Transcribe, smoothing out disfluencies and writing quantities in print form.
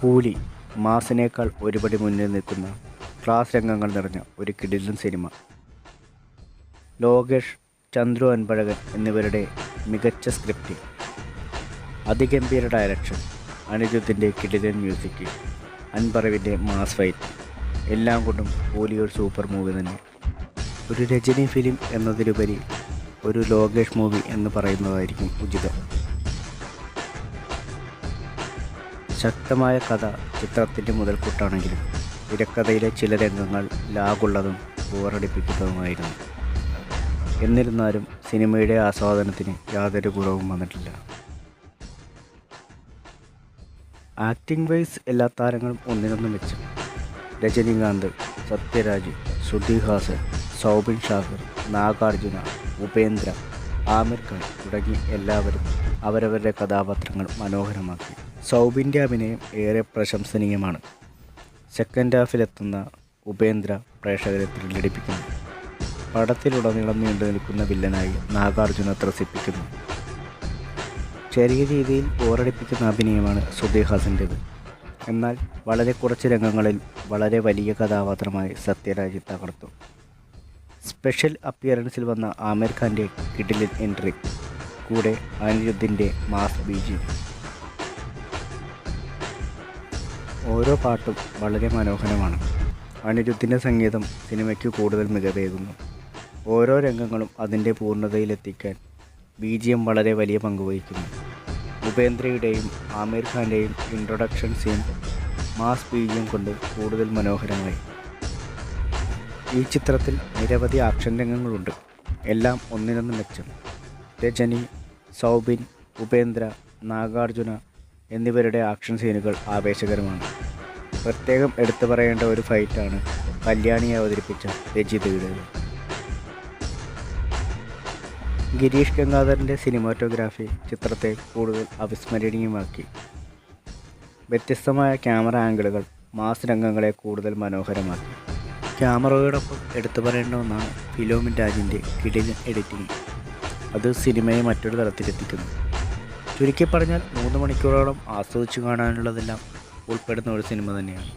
കൂലി മാസിനേക്കാൾ ഒരുപടി മുന്നിൽ നിൽക്കുന്ന ക്ലാസ് രംഗങ്ങൾ നിറഞ്ഞ ഒരു കിടിലൻ സിനിമ. ലോകേഷ്, ചന്ദ്രു അൻപഴകൻ എന്നിവരുടെ മികച്ച സ്ക്രിപ്റ്റ്, അതിഗംഭീര ഡയറക്ഷൻ, അനിരുദ്ധിൻ്റെ കിടിലൻ മ്യൂസിക്, അൻപറവിൻ്റെ മാസ് ഫൈറ്റ്, എല്ലാം കൊണ്ടും കൂലി ഒരു സൂപ്പർ മൂവി തന്നെ. ഒരു രജനി ഫിലിം എന്നതിലുപരി ഒരു ലോകേഷ് മൂവി എന്ന് പറയുന്നതായിരിക്കും ഉചിതം. ശക്തമായ കഥ ചിത്രത്തിൻ്റെ മുതൽക്കൂട്ടാണെങ്കിലും തിരക്കഥയിലെ ചില രംഗങ്ങൾ ലാഗുള്ളതും ബോറടിപ്പിക്കുന്നതുമായിരുന്നു. എന്നിരുന്നാലും സിനിമയുടെ ആസ്വാദനത്തിന് യാതൊരു കുറവും വന്നിട്ടില്ല. ആക്ടിംഗ് വൈസ് എല്ലാ താരങ്ങളും ഒന്നിനൊന്നും മെച്ചം. രജനികാന്ത്, സത്യരാജ്, ശ്രുതി ഹാസൻ, സൗബിൻ ഷാഹിർ, നാഗാർജുന, ഉപേന്ദ്ര, ആമിർ ഖാൻ തുടങ്ങി എല്ലാവരും അവരവരുടെ കഥാപാത്രങ്ങൾ മനോഹരമാക്കി. സൗബിൻ്റെ അഭിനയം ഏറെ പ്രശംസനീയമാണ്. സെക്കൻഡ് ഹാഫിലെത്തുന്ന ഉപേന്ദ്ര പ്രേക്ഷകരെ ത്രില്ലടിപ്പിക്കുന്നു. പടത്തിലുടനീളം നീണ്ടു നിൽക്കുന്ന വില്ലനായി നാഗാർജുന ത്രസിപ്പിക്കുന്നു. ചെറിയ രീതിയിൽ ബോറടിപ്പിക്കുന്ന അഭിനയമാണ് ശ്രുതി ഹാസൻ്റേത്. എന്നാൽ വളരെ കുറച്ച് രംഗങ്ങളിൽ വളരെ വലിയ കഥാപാത്രമായി സത്യരാജ് തകർത്തു. സ്പെഷ്യൽ അപ്പിയറൻസിൽ വന്ന ആമിർ ഖാൻ്റെ കിടിലൻ എൻട്രി, കൂടെ അനിരുദ്ധിൻ്റെ മാസ് ബീജിയം. ഓരോ പാട്ടും വളരെ മനോഹരമാണ്. അനിരുദ്ധിൻ്റെ സംഗീതം സിനിമയ്ക്ക് കൂടുതൽ മികവേകുന്നു. ഓരോ രംഗങ്ങളും അതിൻ്റെ പൂർണ്ണതയിലെത്തിക്കാൻ ബീജിയം വളരെ വലിയ പങ്കുവഹിക്കുന്നു. ഉപേന്ദ്രയുടെയും ആമിർ ഖാൻ്റെയും ഇൻട്രൊഡക്ഷൻ സീൻ മാസ് ബീജിയം കൊണ്ട് കൂടുതൽ മനോഹരമായി. ഈ ചിത്രത്തിൽ നിരവധി ആക്ഷൻ രംഗങ്ങളുണ്ട്. എല്ലാം ഒന്നിനൊന്ന് മെച്ചം. രജനി, സൗബിൻ, ഉപേന്ദ്ര, നാഗാർജുന എന്നിവരുടെ ആക്ഷൻ സീനുകൾ ആവേശകരമാണ്. പ്രത്യേകം എടുത്തു പറയേണ്ട ഒരു ഫൈറ്റാണ് കല്യാണിയെ അവതരിപ്പിച്ച രജിതയുടേത്. ഗിരീഷ് ഗംഗാധരൻ്റെ സിനിമാറ്റോഗ്രാഫി ചിത്രത്തെ കൂടുതൽ അവിസ്മരണീയമാക്കി. വ്യത്യസ്തമായ ക്യാമറ ആംഗിളുകൾ മാസ് രംഗങ്ങളെ കൂടുതൽ മനോഹരമാക്കി. ക്യാമറയോടൊപ്പം എടുത്തു പറയേണ്ട ഒന്നാണ് ഫിലോമിൻ രാജിൻ്റെ കിടിലൻ എഡിറ്റിംഗ്. അത് സിനിമയെ മറ്റൊരു തലത്തിലെത്തിക്കുന്നു. ചുരുക്കി പറഞ്ഞാൽ 3 മണിക്കൂറോളം ആസ്വദിച്ചു കാണാനുള്ളതെല്ലാം ഉൾപ്പെടുന്ന ഒരു സിനിമ തന്നെയാണ്.